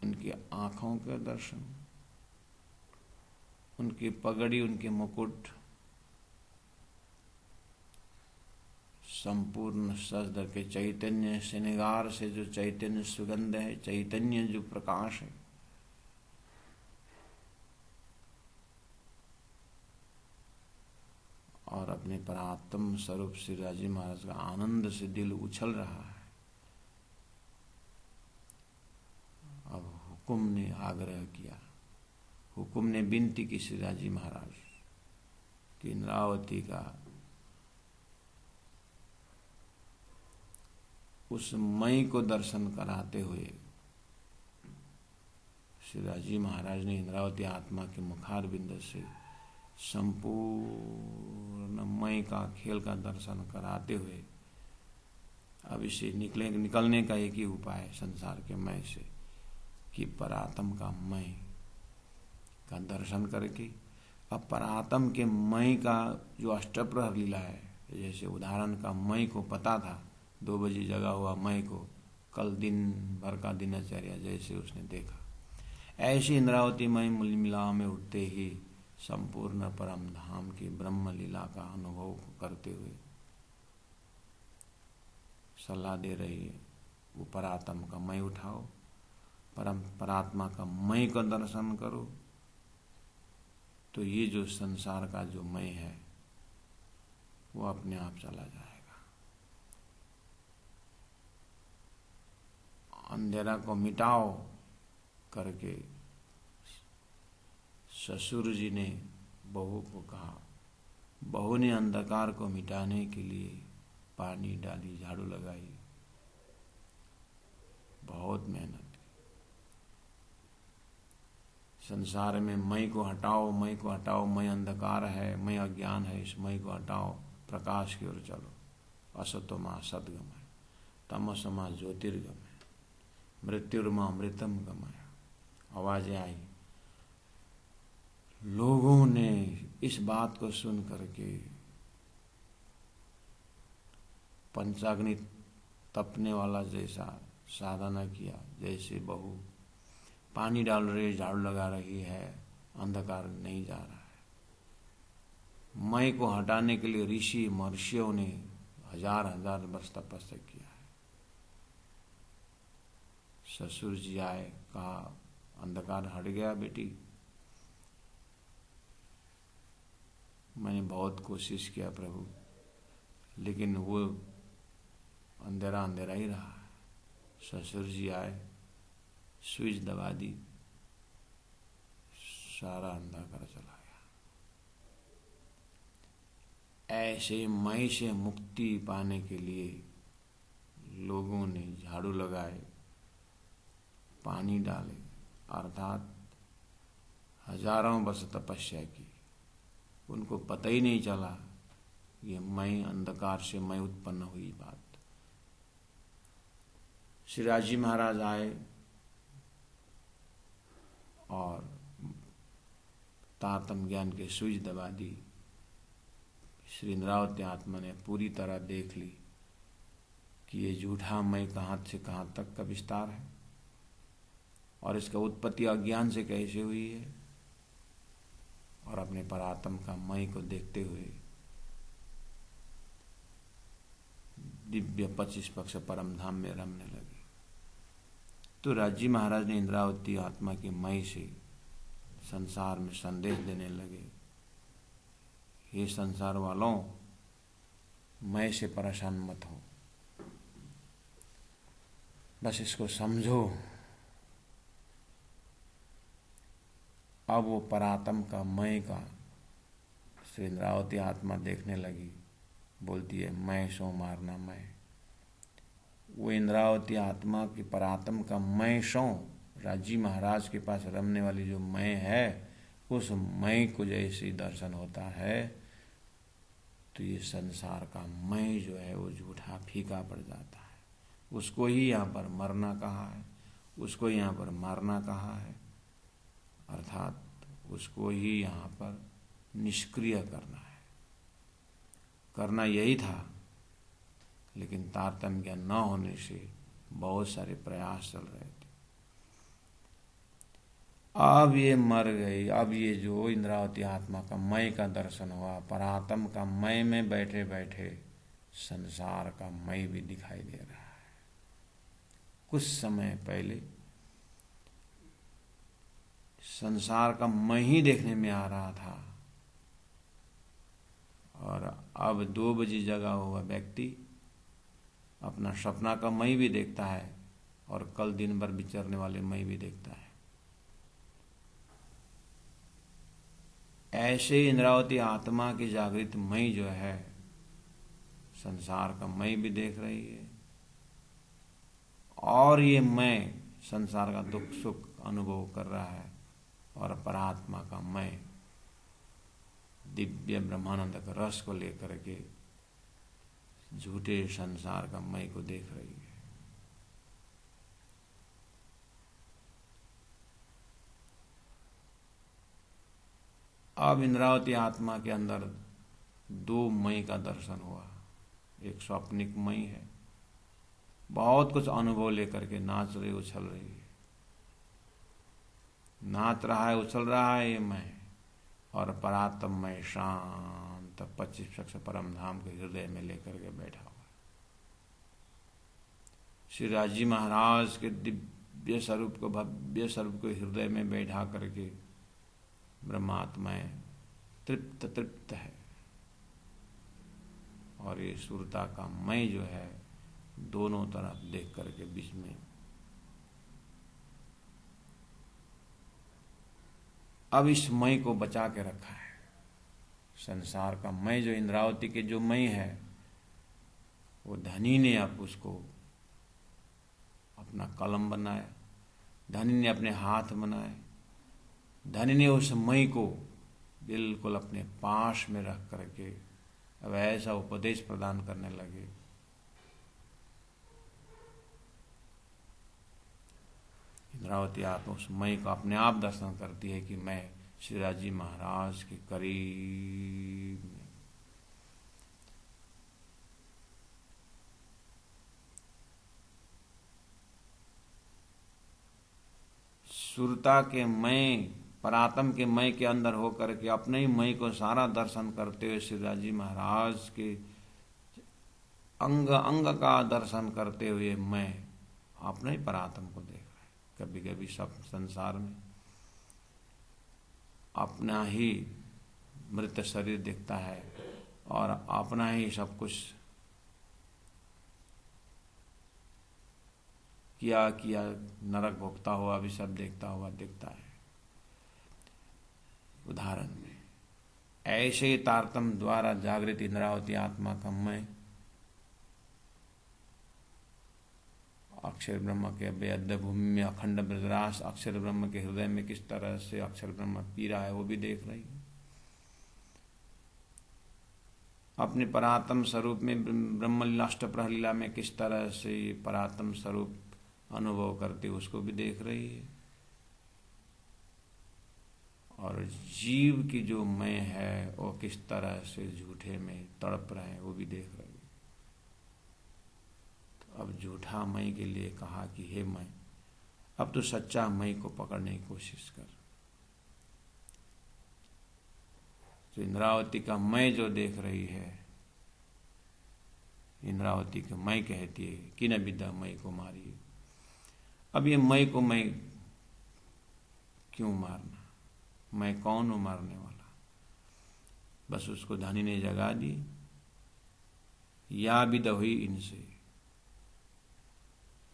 उनकी आंखों का दर्शन, उनकी पगड़ी, उनके मुकुट, संपूर्ण सजदर के चैतन्य श्रृंगार से जो चैतन्य सुगंध है, चैतन्य जो प्रकाश है, और अपने परात्म स्वरूप श्री राजी महाराज का आनंद से दिल उछल रहा है। अब हुकुम ने आग्रह किया, हुकुम ने विनती की श्री राजी महाराज कि इंद्रावती का उस मई को दर्शन कराते हुए श्री राजी महाराज ने इंद्रावती आत्मा के मुखार बिंद से संपूर्ण मय का खेल का दर्शन कराते हुए अब इसे निकलने का एक ही उपाय है संसार के मय से, कि परात्म का मय का दर्शन करके अब परात्म के मय का जो अष्टप्रहर लीला है, जैसे उदाहरण का मय को पता था 2 बजे जगा हुआ मय को कल दिन भर का दिनचर्या जैसे उसने देखा, ऐसी इंद्रावती मय मिला में उठते ही संपूर्ण परम धाम की ब्रह्म लीला का अनुभव करते हुए सलाह दे रही है, वो परात्म का मय उठाओ, परम परात्मा का मय का दर्शन करो, तो ये जो संसार का जो मय है वो अपने आप चला जाएगा। अंधेरा को मिटाओ करके ससुर जी ने बहू को कहा। बहू ने अंधकार को मिटाने के लिए पानी डाली, झाड़ू लगाई, बहुत मेहनत की। संसार में मय को हटाओ, मय को हटाओ, मय अंधकार है, मय अज्ञान है, इस मय को हटाओ, प्रकाश की ओर चलो। असतोमा सद्गमय, तमसमा ज्योतिर्गमय, मृत्युर्मा अमृतम गमय। आवाजें आई। लोगों ने इस बात को सुन करके पंचाग्नि तपने वाला जैसा साधना किया, जैसे बहू पानी डाल रही, झाड़ू लगा रही है, अंधकार नहीं जा रहा है। मय को हटाने के लिए ऋषि महर्षियों ने 1000 वर्ष तपस्या किया है। ससुर जी आए, कहा अंधकार हट गया बेटी, मैंने बहुत कोशिश किया प्रभु, लेकिन वो अंधेरा अंधेरा ही रहा है। ससुर जी आए, स्विच दबा दी, सारा अंधकार चला गया। ऐसे मय से मुक्ति पाने के लिए लोगों ने झाड़ू लगाए, पानी डाले, अर्थात 1000 वर्ष तपस्या की। उनको पता ही नहीं चला ये मय अंधकार से मय उत्पन्न हुई बात। श्री राजी महाराज आए और तारतम ज्ञान के स्विच दबा दी। श्री इंद्रावती आत्मा ने पूरी तरह देख ली कि ये झूठा मय कहाँ से कहाँ तक का विस्तार है। और इसका उत्पत्ति अज्ञान से कैसे हुई है, और अपने परात्म का मय को देखते हुए दिव्य 25 पक्ष परम धाम में रमने लगे। तो राजी महाराज ने इंद्रावती आत्मा के मय से संसार में संदेश देने लगे, हे संसार वालों, मय से परेशान मत हो, बस इसको समझो। अब वो परात्म का मय का श्री इंद्रावती आत्मा देखने लगी, बोलती है मैं सो मारना मैं। वो इंद्रावती आत्मा की परात्म का मैं सो राजी महाराज के पास रमने वाली जो मैं है, उस मैं को जैसे दर्शन होता है तो ये संसार का मैं जो है वो झूठा फीका पड़ जाता है। उसको ही यहाँ पर मरना कहा है, उसको यहाँ पर मारना कहा है, अर्थात उसको ही यहाँ पर निष्क्रिय करना है। करना यही था, लेकिन तारतम्य ज्ञान न होने से बहुत सारे प्रयास चल रहे थे। अब ये मर गई। अब ये जो इंद्रावती आत्मा का मय का दर्शन हुआ, परात्म का मय में बैठे बैठे संसार का मय भी दिखाई दे रहा है। कुछ समय पहले संसार का मय ही देखने में आ रहा था, और अब 2 बजे जगा हुआ व्यक्ति अपना सपना का मय भी देखता है, और कल दिन भर विचरने वाले मय भी देखता है। ऐसे इंद्रावती आत्मा की जागृत मय जो है संसार का मय भी देख रही है, और ये मैं संसार का दुख सुख अनुभव कर रहा है, और परात्मा का मैं दिव्य ब्रह्मानंद का रस को लेकर के झूठे संसार का मैं को देख रही है। अब इंद्रावती आत्मा के अंदर 2 मई का दर्शन हुआ। एक स्वप्निक मई है, बहुत कुछ अनुभव लेकर के नाच रही उछल रही है, नाच रहा है उछल रहा है ये मैं, और परात्म मैं शांत 25 पक्ष परम धाम के हृदय में लेकर के बैठा हुआ। श्री राजी महाराज के दिव्य स्वरूप को, भव्य स्वरूप को हृदय में बैठा करके ब्रह्मात्मा तृप्त तृप्त है, और ये सुरता का मैं जो है दोनों तरफ देख करके बीच में अब इस मय को बचा के रखा है। संसार का मय जो इंद्रावती के जो मय है, वो धनी ने अब उसको अपना कलम बनाया, धनी ने अपने हाथ बनाए, धनी ने उस मय को बिल्कुल अपने पास में रख करके अब ऐसा उपदेश प्रदान करने लगे। इंद्रावती आत्मा उस मय को अपने आप दर्शन करती है कि मैं श्री राजी महाराज के करीब में। सुरता के मय, परात्म के मय के अंदर होकर के अपने ही मय को सारा दर्शन करते हुए श्री राजी महाराज के अंग अंग का दर्शन करते हुए मैं अपने ही परात्म को देख रहा है। कभी कभी सब संसार में अपना ही मृत शरीर दिखता है, और अपना ही सब कुछ किया किया नरक भोगता हुआ भी सब देखता हुआ दिखता है। उदाहरण में ऐसे ही तारतम्य द्वारा जागृत इंद्रावती आत्मा का मैं अक्षर ब्रह्म के अभेद्य भूमि में अखंड ब्रजरास अक्षर ब्रह्म के हृदय में किस तरह से अक्षर ब्रह्म पी रहा है वो भी देख रही है। अपने परात्म स्वरूप में ब्रह्मलीलाष्ट प्रहलीला में किस तरह से परात्म स्वरूप अनुभव करते उसको भी देख रही है, और जीव की जो मैं है वो किस तरह से झूठे में तड़प रहे हैं वो भी देख रही है। तो अब झूठा मैं के लिए कहा कि हे मैं, अब तो सच्चा मैं को पकड़ने की कोशिश कर। तो इंद्रावती का मैं जो देख रही है, इंद्रावती को मैं कहती है कि न विद्या मैं को मारिए। अब ये मैं को मैं क्यों मारना, मैं कौन हूं मारने वाला। बस उसको धनी ने जगा दी। या विद हुई इनसे,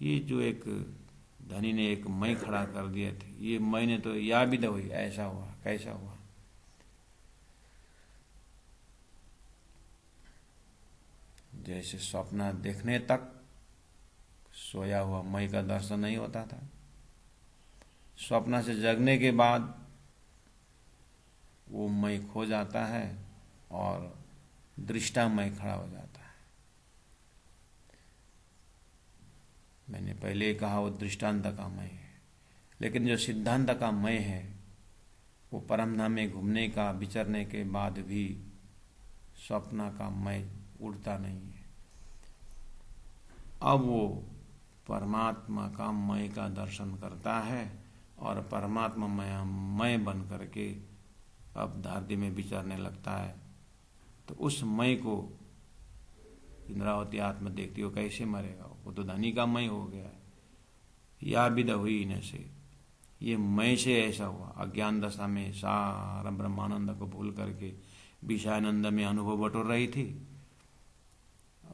ये जो एक धनी ने एक मैं खड़ा कर दिया थे, ये मैंने तो या विद हुई, ऐसा हुआ। कैसा हुआ, जैसे स्वप्न देखने तक सोया हुआ मैं का दर्शन नहीं होता था, स्वप्न से जगने के बाद वो मैं खो जाता है और दृष्टा मैं खड़ा हो जाता है। मैंने पहले कहा वो दृष्टांत का मैं है, लेकिन जो सिद्धांत का मैं है वो परमधाम में घूमने का विचरने के बाद भी स्वप्न का मैं उड़ता नहीं है। अब वो परमात्मा का मैं का दर्शन करता है और परमात्मा मैं बन करके अब धरती में विचरने लगता है। तो उस मैं को इंद्रावती आत्मा देखती हो, कैसे मरेगा, वो तो धनी का मैं हो गया है। या विद हुई इन्हें से, ये मैं से ऐसा हुआ। अज्ञान दशा में सारा ब्रह्मानंद को भूल करके विषयानंद में अनुभव बटोर रही थी,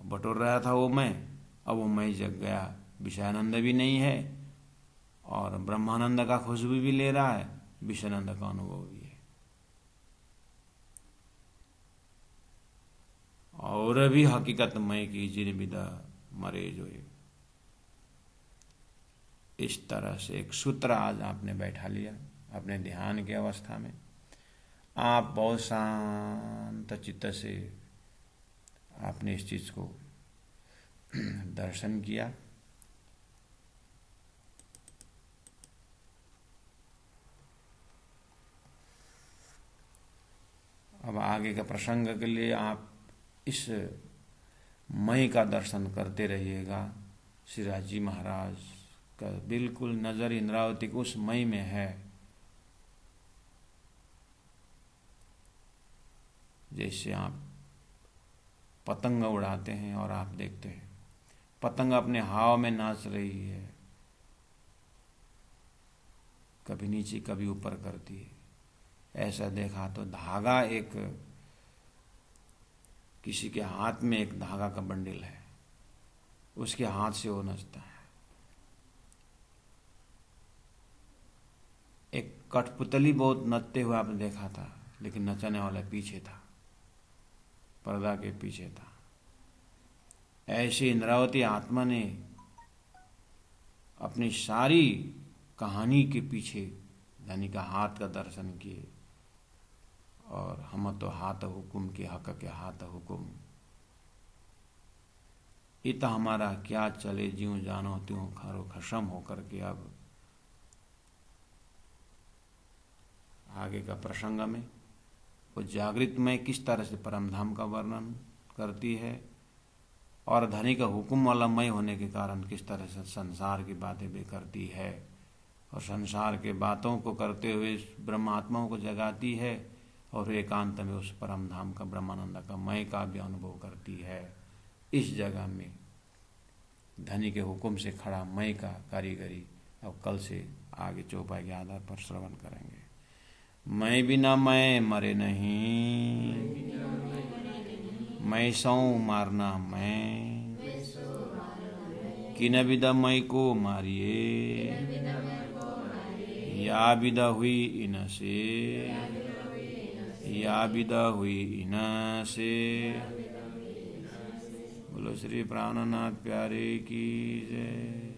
बटोर रहा था वो मैं। अब वो मैं जग गया, विषयानंद भी नहीं है और ब्रह्मानंद का खुशबू भी ले रहा है, विषयानंद का अनुभव भी है। और भी हकीकत मैं की जिन विदा मरे जो है। इस तरह से एक सूत्र आज आपने बैठा लिया अपने ध्यान की अवस्था में। आप बहुत शांत चित्त से आपने इस चीज को दर्शन किया। अब आगे के प्रसंग के लिए आप इस मैं का दर्शन करते रहिएगा। श्रीराज जी महाराज का बिल्कुल नजर इंद्रावती को उस मैं में है। जैसे आप पतंग उड़ाते हैं और आप देखते हैं पतंग अपने हवा में नाच रही है, कभी नीचे कभी ऊपर करती है। ऐसा देखा तो धागा, एक किसी के हाथ में एक धागा का बंडल है, उसके हाथ से वो नचता है। एक कठपुतली बहुत नचते हुए आपने देखा था, लेकिन नचाने वाला पीछे था, पर्दा के पीछे था। ऐसे इंद्रावती आत्मा ने अपनी सारी कहानी के पीछे धनी का हाथ का दर्शन किए। और हम तो हाथ हुकुम के हक के हाथ हुकुम, इत हमारा क्या चले ज्यों जानो त्यों खारो खशम होकर के। अब आगे का प्रसंग में वो जागृत में किस तरह से परमधाम का वर्णन करती है और धनी का हुक्म वाला मय होने के कारण किस तरह से संसार की बातें भी करती है और संसार के बातों को करते हुए ब्रह्मात्माओं को जगाती है और एकांत में उस परमधाम का ब्रह्मानंद का मय का भी अनुभव करती है। इस जगह में धनी के हुक्म से खड़ा मय का कारीगरी अब कल से आगे चौपाई के आधार पर श्रवण करेंगे। मैं बिना मैं मरे नहीं, मैं सौ मारना मैं, किन विदा मैं को मारिए। या विदा हुई इन से, या विदा हुई इन से। बोलो श्री प्राणनाथ प्यारे की जय।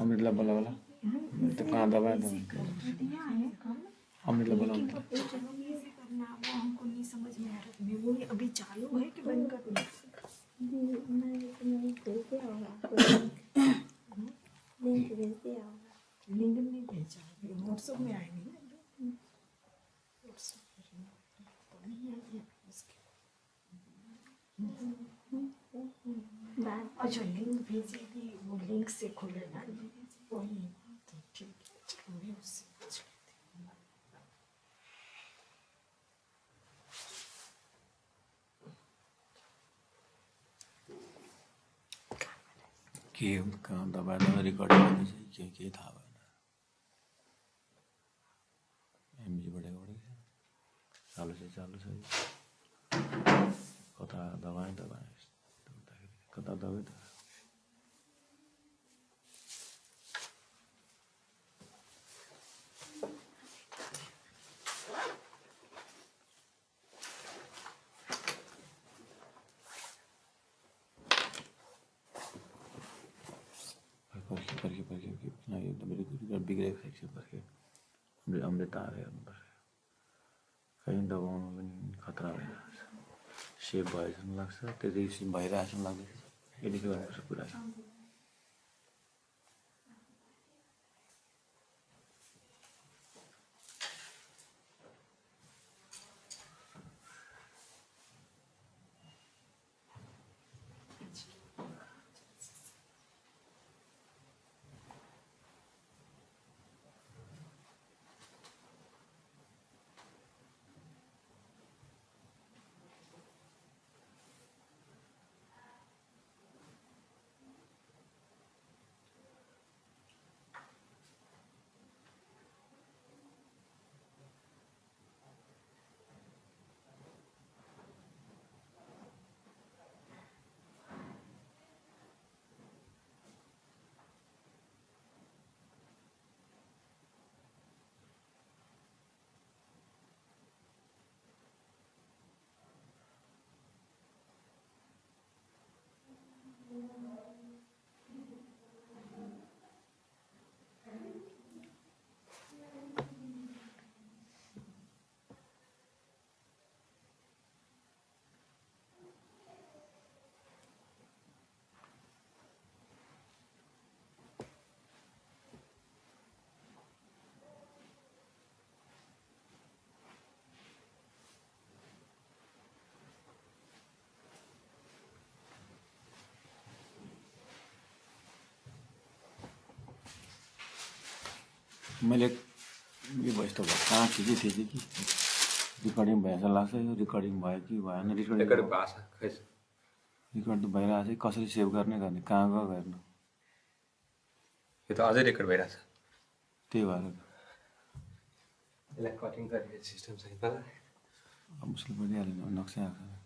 अमृतलाई बोला बोला तो कहाँ दबाया था अमृतलाई बोला हमको नहीं समझ में आ रहा है वो अभी चालू है कि बंद कर दिया लिंक नहीं भेजा व्हाट्सएप में आएंगे ना अच्छा लिंक भेजेगी वो लिंक से खुलेगा वही तो ठीक है चलो मैं उससे पूछ लेती हूँ के कहाँ दबाया रिकॉर्डिंग होनी चाहिए के था एमजी बड़े बड़े चालू से कता दबाएँ कता दबाए तो बिग्रेको सेक्सन पर्खे अमृत आ रहे अंदर कहीं दबाउनु पनि खतरा भइरहेको छ सेभ भए जस्तो लाग्छ त्यति भइरहेको जस्तो लाग्दैछ यतिकै गर्नुपर्छ कुरा छ मैले यो भोइस त कहाँ खिचेको थिएँ कि रिकर्डिङ भए जस्तो लाग्छ यो रिकर्डिङ भयो कि भएन रिकर्ड त भइरहेको छ कसरी सेभ गर्ने कहाँ गयो हेर्नु यो त अझै रेकर्ड भइरहेछ त्यही भएर यसलाई कटिङ गर्ने सिस्टम छैन मुस्किल परिहाल्यो नक्सा आएको